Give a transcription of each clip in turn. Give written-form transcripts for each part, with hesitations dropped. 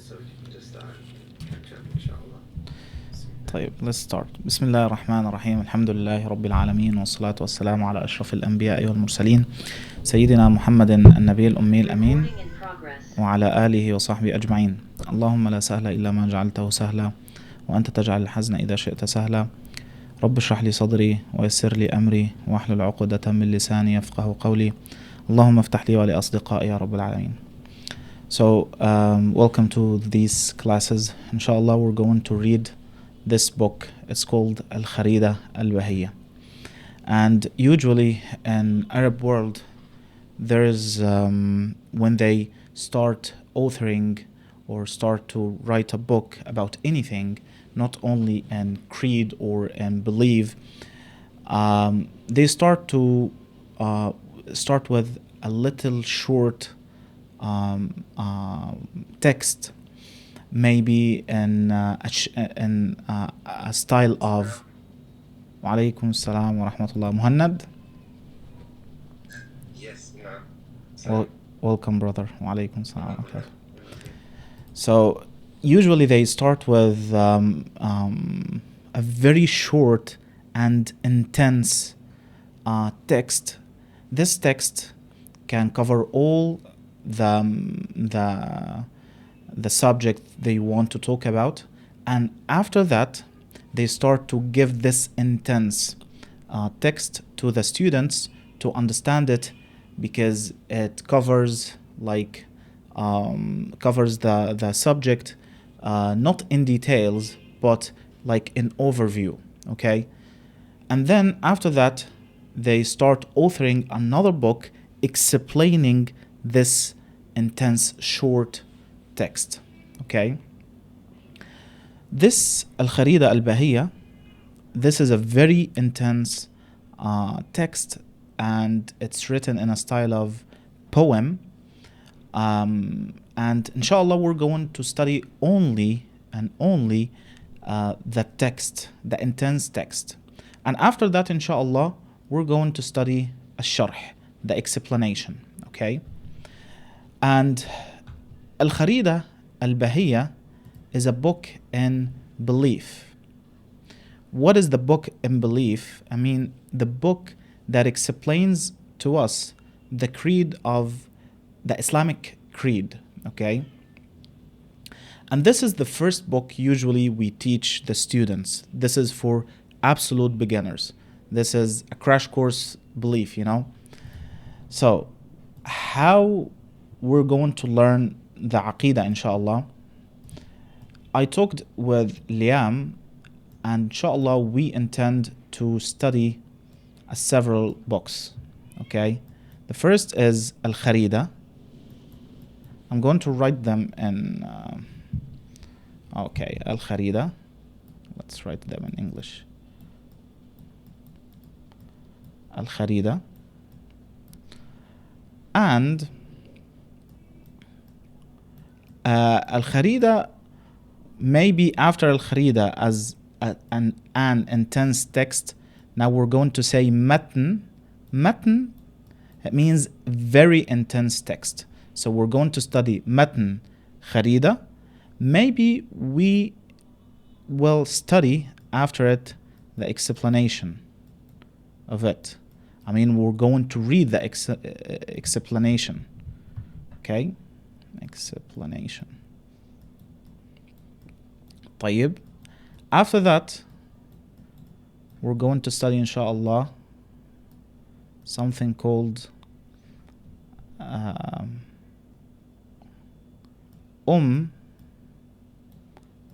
so if you can just catch up, inshallah. طيب let's start. بسم الله الرحمن الرحيم. الحمد لله رب العالمين، والصلاة والسلام على أشرف الأنبياء والمرسلين سيدنا محمد النبي الأمي الأمين وعلى آله وصحبه أجمعين. اللهم لا سهل إلا ما جعلته سهلا وأنت تجعل الحزن إذا شئت سهلا. رب اشرح لي صدري ويسر لي أمري واحلل عقدة من لساني يفقه قولي. اللهم افتح لي ولأصدقائي يا رب العالمين. So welcome to these classes. Inshallah, we're going to read this book. It's called Al-Kharida, Al-Bahia. And usually in Arab world, there is when they start authoring or start to write a book about anything, not only in creed or in belief, they start to start with a little short text, maybe in a style of وعليكم السلام ورحمة الله. Muhannad? Yes, no. Welcome, brother. وعليكم السلام ورحمة الله. So usually they start with a very short and intense text. This text can cover all the subject they want to talk about, and after that they start to give this intense text to the students to understand it, because it covers covers the subject not in details but like in overview. Okay, and then after that they start authoring another book explaining this intense short text. Okay, this Al-Kharida Al-Bahia, this is a very intense text, and it's written in a style of poem, and inshallah we're going to study only the text, the intense text, and after that inshallah we're going to study الشرح, the explanation. Okay, and Al-Kharida Al-Bahia is a book in belief. What is the book in belief? I mean, the book that explains to us the creed of the Islamic creed. Okay, and this is the first book usually we teach the students. This is for absolute beginners. This is a crash course belief, So how we're going to learn the Aqidah, inshallah. I talked with Liam, and inshallah we intend to study several books. Okay, the first is Al-Kharida. I'm going to write them in Al-Kharida. Let's write them in English. Al-Kharida. And Al-Kharida, maybe after Al-Kharida as an intense text, now we're going to say matn. Matn, it means very intense text. So we're going to study matn Kharida. Maybe we will study after it the explanation of it. I mean, we're going to read the explanation. Okay, explanation. طيب. After that, we're going to study, inshallah, something called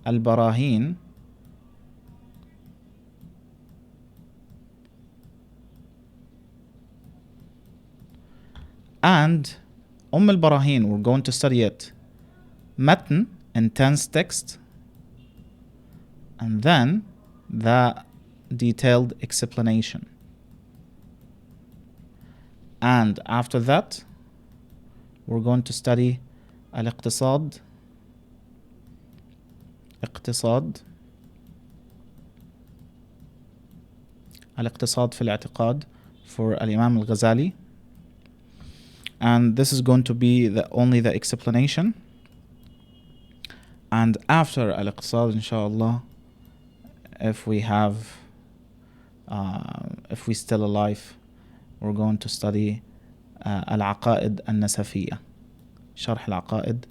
Al-Barahin. And Al-Barahin, we're going to study it matn, intense text, and then the detailed explanation. And after that, we're going to study Al-Iqtisad, Al-Iqtisad fi al-i'tiqad for Al-Imam Al-Ghazali. And this is going to be only the explanation. And after Al-Iqtisad, inshallah, if we have, if we're still alive, we're going to study Al-Aqaid Al-Nasafiyya, Sharh Al-Aqaid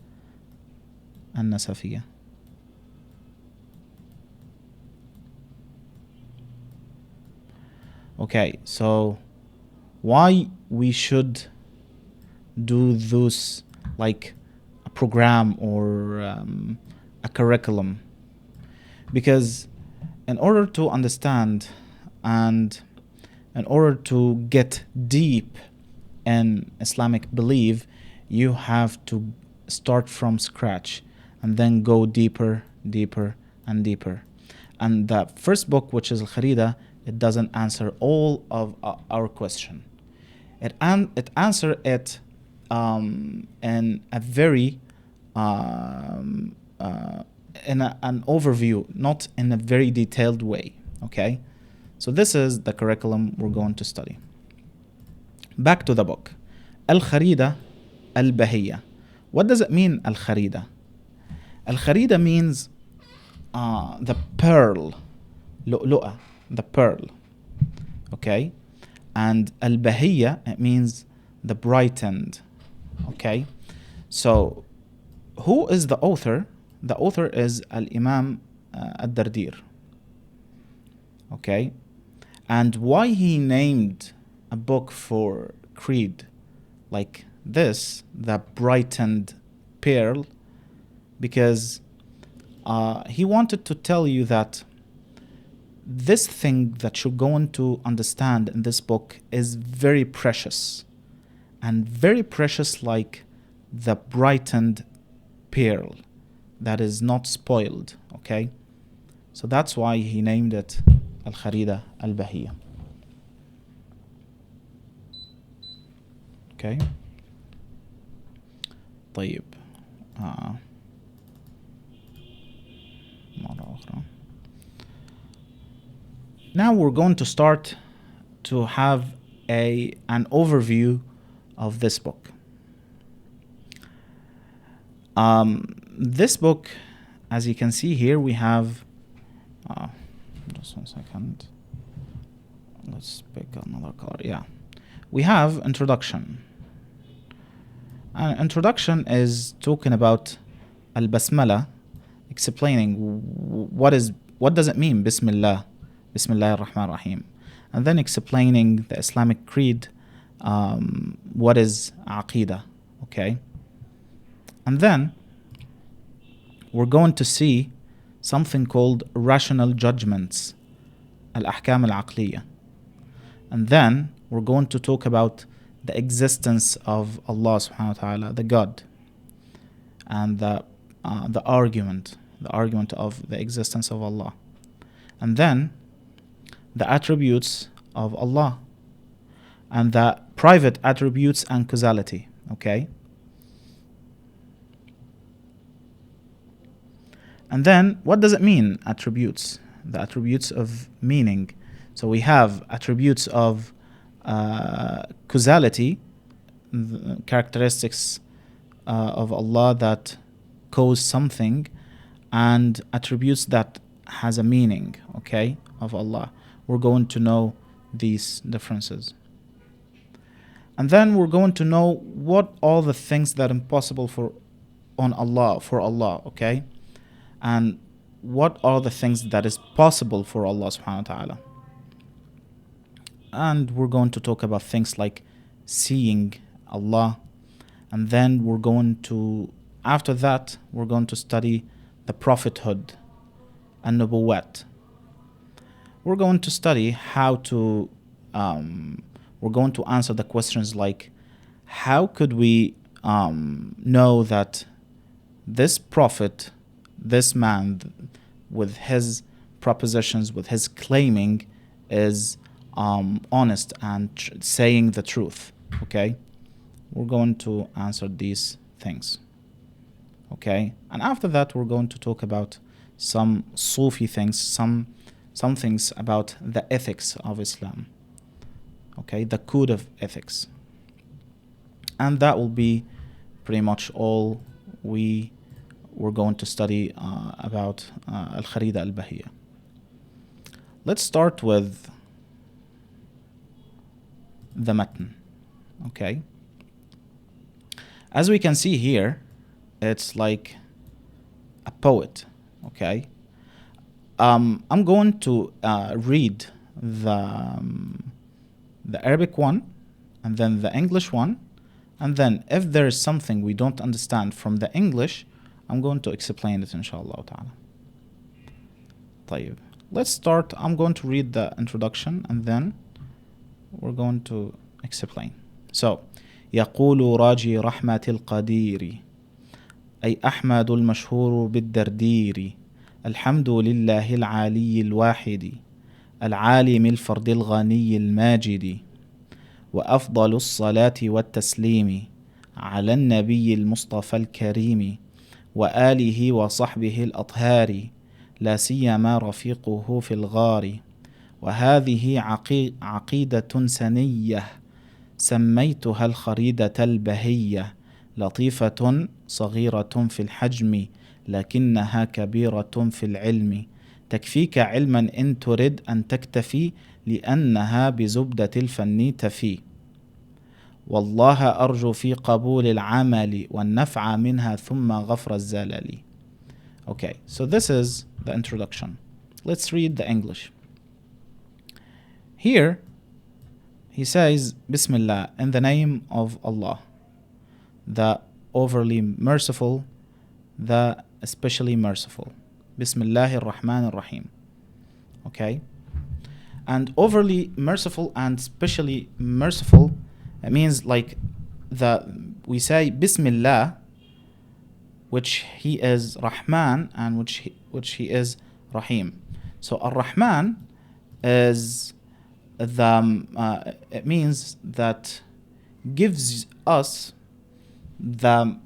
Al-Nasafiyya. Okay, so why we should do those, like a program or a curriculum? Because in order to understand and in order to get deep in Islamic belief, you have to start from scratch and then go deeper, deeper, and deeper. And the first book, which is Al-Kharida, it doesn't answer all of our question. It answer it in a very in an overview, not in a very detailed way. Okay, so this is the curriculum we're going to study. Back to the book, Al-Kharida, Al-Bahia. What does it mean, Al-Kharida? Al-Kharida means the pearl, lu'lu'a, the pearl. Okay, and Al-Bahia, it means the brightened. Okay, so who is the author? The author is Al-Imam Ad-Dardir. Okay, and why he named a book for creed like this, the brightened pearl? Because he wanted to tell you that this thing that you're going to understand in this book is very precious, and very precious like the brightened pearl that is not spoiled. Okay, so that's why he named it Al-Kharida Al-Bahia. Okay, طيب مرة أخرى. Now we're going to start to have an overview of this book. This book, as you can see here, we have just 1 second. Let's pick another color. Yeah, we have introduction. Introduction is talking about Al-Basmala, explaining what does it mean, Bismillah, Bismillah ar-Rahman ar-Rahim, and then explaining the Islamic creed, what is Aqidah. Okay, and then we're going to see something called rational judgments, Al-Ahkam Al-Aqliya, and then we're going to talk about the existence of Allah subhanahu wa ta'ala, the God, and the argument of the existence of Allah, and then the attributes of Allah and the private attributes and causality. Okay, and then what does it mean, attributes? The attributes of meaning. So we have attributes of causality, the characteristics of Allah that cause something, and attributes that has a meaning, okay, of Allah. We're going to know these differences. And then we're going to know what all the things that are impossible for Allah, okay? And what are the things that is possible for Allah subhanahu wa ta'ala. And we're going to talk about things like seeing Allah. And then after that, we're going to study the prophethood and nubuwwat. We're going to study how to, we're going to answer the questions like, how could we know that this prophet, this man, with his propositions, with his claiming, is honest and saying the truth? Okay, we're going to answer these things. Okay, and after that we're going to talk about some Sufi things, some things about the ethics of Islam. Okay, the code of ethics. And that will be pretty much all we we're going to study about Al-Kharida Al-Bahia. Let's start with the matn. Okay. As we can see here, it's like a poet. Okay. I'm going to read the Arabic one, and then the English one, and then if there is something we don't understand from the English, I'm going to explain it inshallah ta'ala. طيب. Let's start. I'm going to read the introduction and then we're going to explain. So, يقول راجي رحمة القدير أي أحمد المشهور بالدردير الحمد لله العالي الواحد العالم الفرد الغني الماجد وأفضل الصلاة والتسليم على النبي المصطفى الكريم وآله وصحبه الأطهار لا سيما رفيقه في الغار وهذه عقيدة سنية سميتها الخريدة البهية لطيفة صغيرة في الحجم لكنها كبيرة في العلم تكفيك علما إن ترد أن تكتفي لأنها بزبدة الفن تفي والله أرجو في قبول العمل والنفع منها ثم غفر الزلل. Okay, so this is the introduction. Let's read the English. Here, he says, Bismillah, in the name of Allah, the overly merciful, the especially merciful. Bismillahir Rahmanir Rahim. Okay? And overly merciful and specially merciful, it means like we say Bismillah, which he is Rahman and which he is Rahim. So Ar-Rahman is it means that gives us the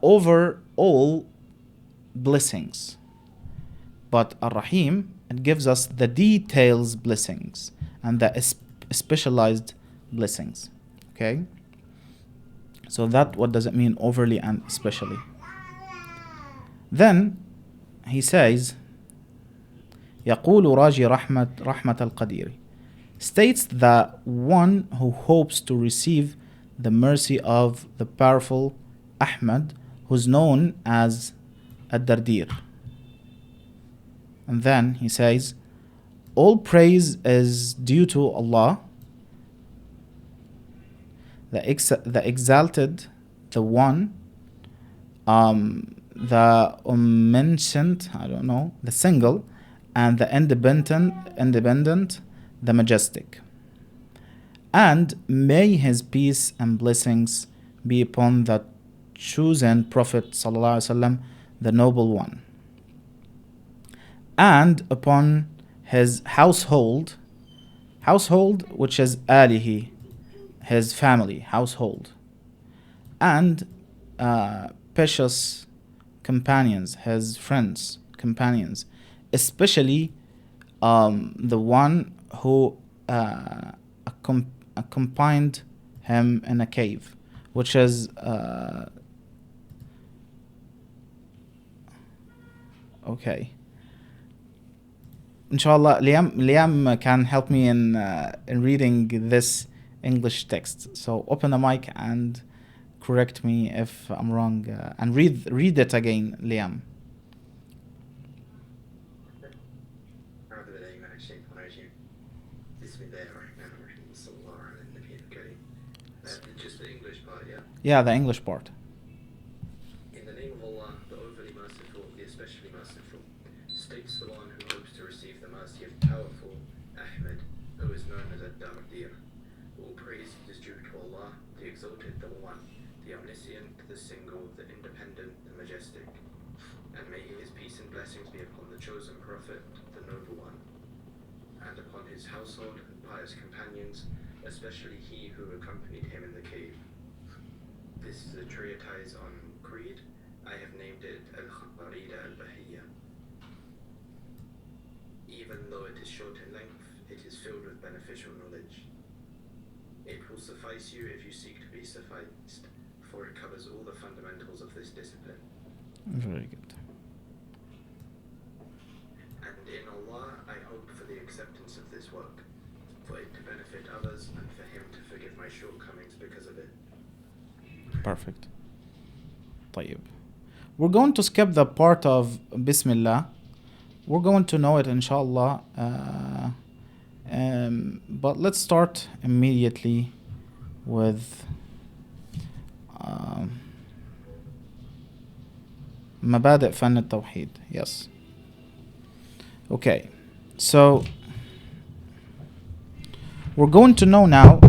overall blessings, but Ar-Rahim, it gives us the details blessings and the specialized blessings. Okay, so that what does it mean overly and especially. Then he says يقول راجي رحمة القدير, states that one who hopes to receive the mercy of the powerful Ahmad, who's known as Ad-Dardir. And then he says, all praise is due to Allah, the exalted, the one, the omniscient, the single, and the independent, the majestic. And may his peace and blessings be upon the chosen Prophet ﷺ, the noble one, and upon his household which is alihi, his family, household, and precious companions, his friends, companions, especially the one who accompanied him in a cave, which is okay. Inshallah, Liam can help me in reading this English text. So open the mic and correct me if I'm wrong, and read it again, Liam. Just the English part, yeah? Yeah, the English part. In the name of Allah, the overly merciful, the especially merciful, states the one who hopes to receive the mercy of powerful Ahmed, who is known as Ad-Dardir. All praise is due to Allah, the exalted, the one, the omniscient, the single, the independent, the majestic. And may his peace and blessings be upon the chosen Prophet, the noble one, and upon his household and pious companions, especially he who accompanied him in the cave. This is a treatise on creed. I have named it Al-Kharida Al-Bahia. Even though it is short in length, it is filled with beneficial knowledge. It will suffice you if you seek to be sufficed, for it covers all the fundamentals of this discipline. Very good. And in Allah, I hope for the acceptance of this work, for it to benefit others and for Him to forgive my shortcomings because of it. Perfect. طيب. We're going to skip the part of Bismillah. We're going to know it inshallah. But let's start immediately with مبادئ فن التوحيد. Yes. Okay. So we're going to know now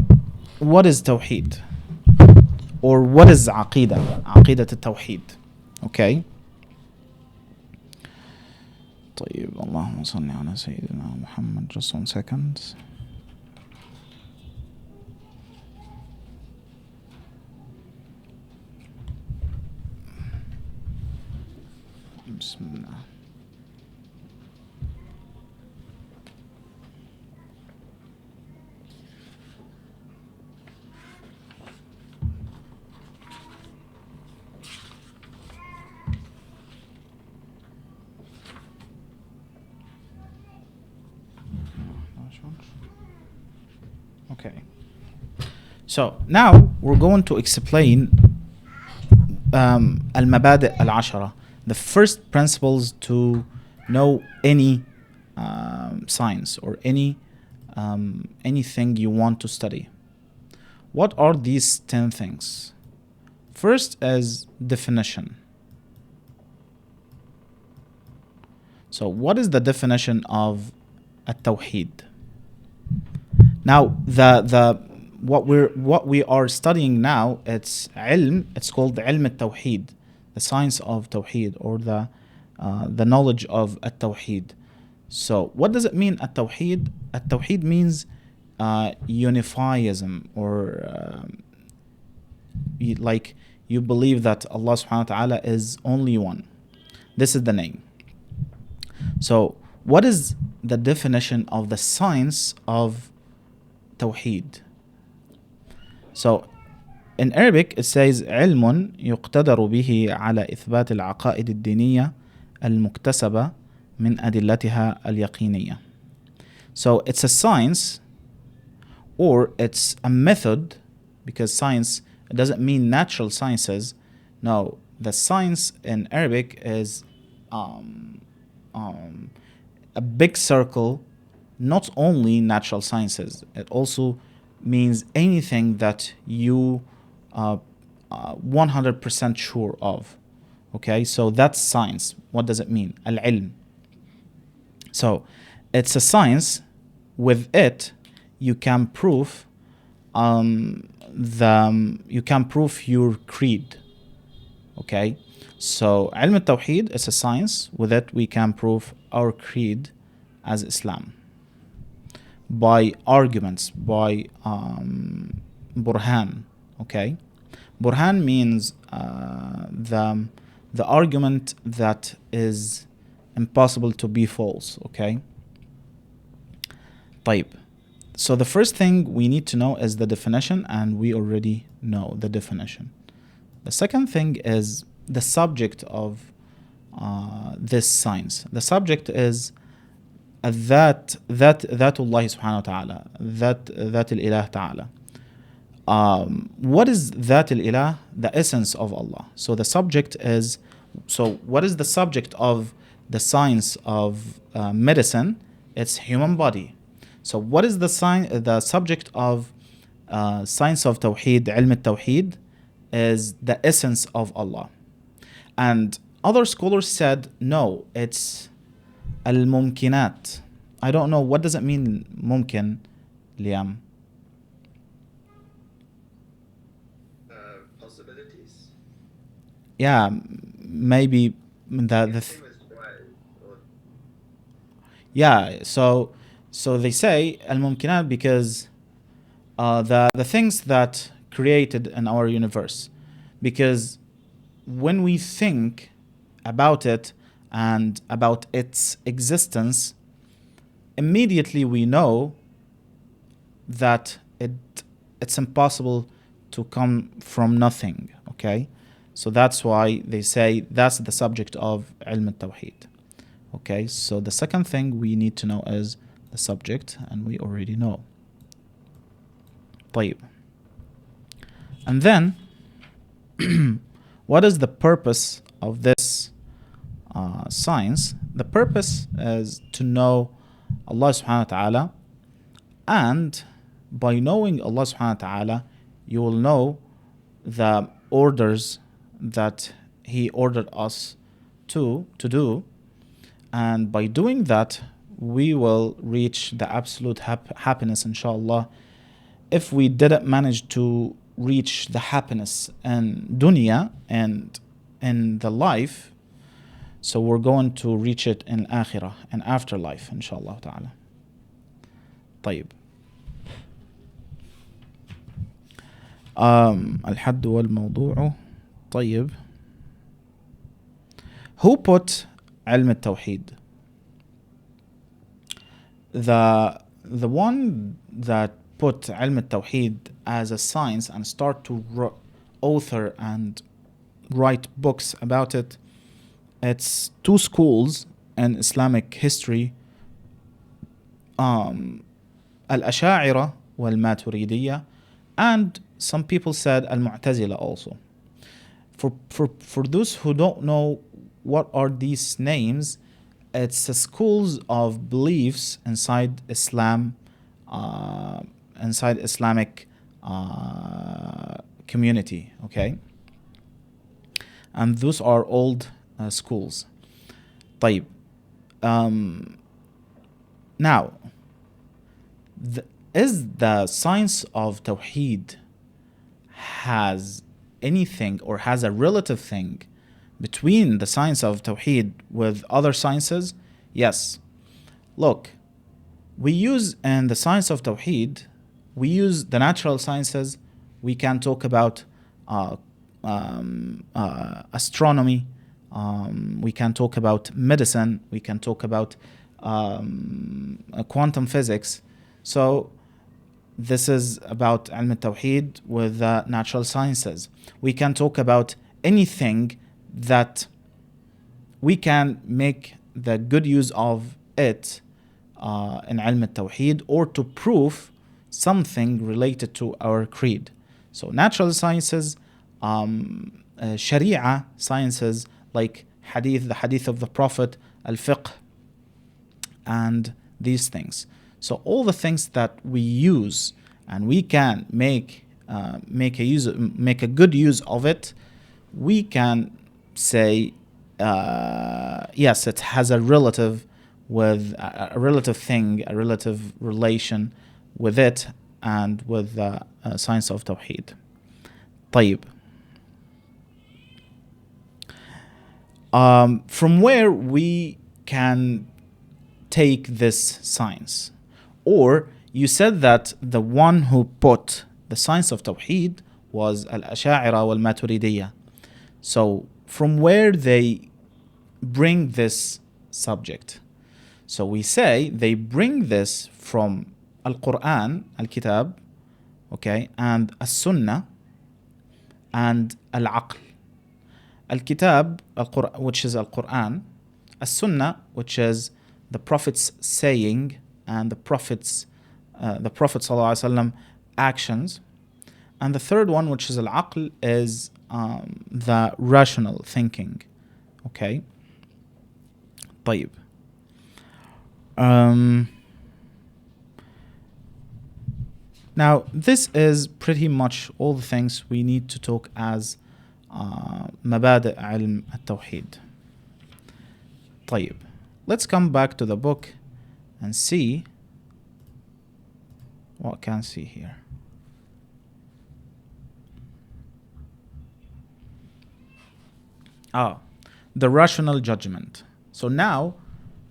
what is Tawheed or what is عقيدة التوحيد. Okay. طيب اللهم صل على سيدنا محمد. Just 1 second. بسم الله. Okay. So now we're going to explain المبادئ العشرة, the first principles to know any science or anything you want to study. What are these 10 things? First is definition. So what is the definition of التوحيد? Now what we are studying now, it's علم. It's called علم التوحيد, the science of Tawheed, or the knowledge of التوحيد. So what does it mean التوحيد? التوحيد means unifyism, or like you believe that Allah subhanahu wa ta'ala is only one. This is the name. So what is the definition of the science of Tawheed? So in Arabic it says علم يقتدر به على إثبات العقائد الدينية المكتسبة من أدلتها اليقينية. So it's a science, or it's a method, because science doesn't mean natural sciences. No, the science in Arabic is a big circle, not only natural sciences. It also means anything that you 100% sure of. Okay, so that's science. What does it mean? Al-ilm. So it's a science. With it, you can prove your creed. Okay, so علم التوحيد is a science. With it, we can prove our creed as Islam by arguments, by burhan. Okay, burhan means the argument that is impossible to be false. Okay. طيب. So the first thing we need to know is the definition, and we already know the definition. The second thing is the subject of this science. The subject is ذات الله سبحانه وتعالى, ذات الإله تعالى. What is ذات الإله? The essence of Allah. So the subject is, so what is the subject of the science of medicine? It's human body. So what is the subject of science of Tawheed, علم التوحيد, is the essence of Allah. And other scholars said, no, it's al-mumkinat. I don't know, what does it mean, mumkin, Liam? Possibilities? Yeah, maybe yeah, so they say al-mumkinat because the things that created in our universe, because when we think about it and about its existence, immediately we know that it's impossible to come from nothing. Okay, So that's why they say that's the subject of ilm al-tawheed. Okay, so the second thing we need to know is the subject, and we already know. طيب. And then, what is the purpose of this science? The purpose is to know Allah subhanahu wa ta'ala, and by knowing Allah subhanahu wa ta'ala, you will know the orders that He ordered us to do, and by doing that, we will reach the absolute happiness, inshallah. If we didn't manage to reach the happiness in dunya and in the life, so we're going to reach it in akhirah and afterlife, inshallah ta'ala. طيب. الحد والموضوع. طيب. Who put علم التوحيد? The one that put علم التوحيد as a science and start to author and write books about it, it's two schools in Islamic history, Al-Asha'ira wal-Maturidiyya, and some people said Al-Mu'tazila also. For those who don't know what are these names, it's the schools of beliefs inside Islam, inside Islamic community, okay? And those are old schools. طيب. Now, is the science of Tawheed has anything or has a relative thing between the science of Tawheed with other sciences? Yes. Look, we use in the science of Tawheed, we use the natural sciences. We can talk about astronomy. We can talk about medicine. We can talk about quantum physics. So this is about ilm al-tawheed with the natural sciences. We can talk about anything that we can make the good use of it in ilm al-tawheed, or to prove something related to our creed. So natural sciences, sharia sciences like hadith, the hadith of the Prophet, al-fiqh, and these things. So all the things that we use and we can make a good use of it, we can say yes, it has a relative thing, a relative relation with it and with the science of Tawheed. طيب. From where we can take this science? Or you said that the one who put the science of Tawheed was Al-Asha'ira wal-Maturidiyya. So from where they bring this subject? So we say they bring this from Al-Quran, Al-Kitab, okay, and As-Sunnah, and Al-Aql. Al-Kitab, which is Al-Quran, As-Sunnah, which is the Prophet's saying and the Prophet ﷺ actions, and the third one, which is Al-Aql, is the rational thinking. Okay. طيب. Now this is pretty much all the things we need to talk as مبادئ علم التوحيد. طيب. Let's come back to the book and see what can see here. The rational judgment. So now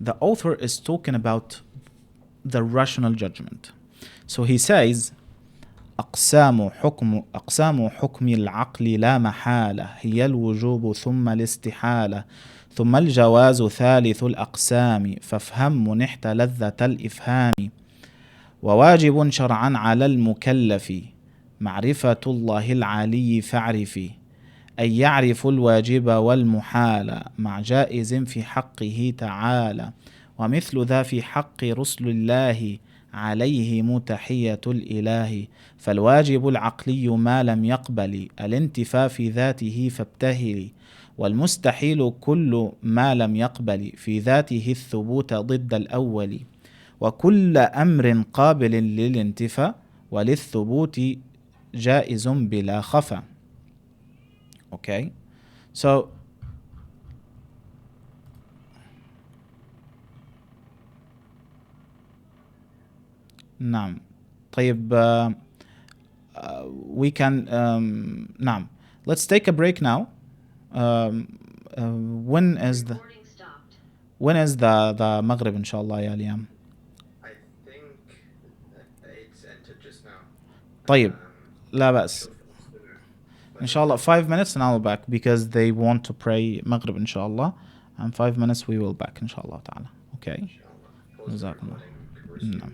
the author is talking about the rational judgment. So he says, أقسام حكم العقل لا محالة هي الوجوب ثم الاستحالة ثم الجواز ثالث الأقسام فافهم منحت لذة الإفهام وواجب شرعا على المكلف معرفة الله العلي فاعرفي أن يعرف الواجب والمحال مع جائز في حقه تعالى ومثل ذا في حق رسل الله عليهم تحية الإله فالواجب العقلي ما لم يقبل الانتفاء في ذاته فابتهل والمستحيل كل ما لم يقبل في ذاته الثبوت ضد الأول وكل أمر قابل للانتفاء وللثبوت جائز بلا خفا. Okay, so نعم طيب we can نعم let's take a break now. When is the maghrib إن شاء الله يا ليام؟ I think it's entered just now. طيب لا بأس But إن شاء الله 5 minutes and I'll be back because they want to pray maghrib إن شاء الله and 5 minutes we will back إن شاء الله تعالى. Okay, inshallah. Pause the جزاكم الله. recording. نعم.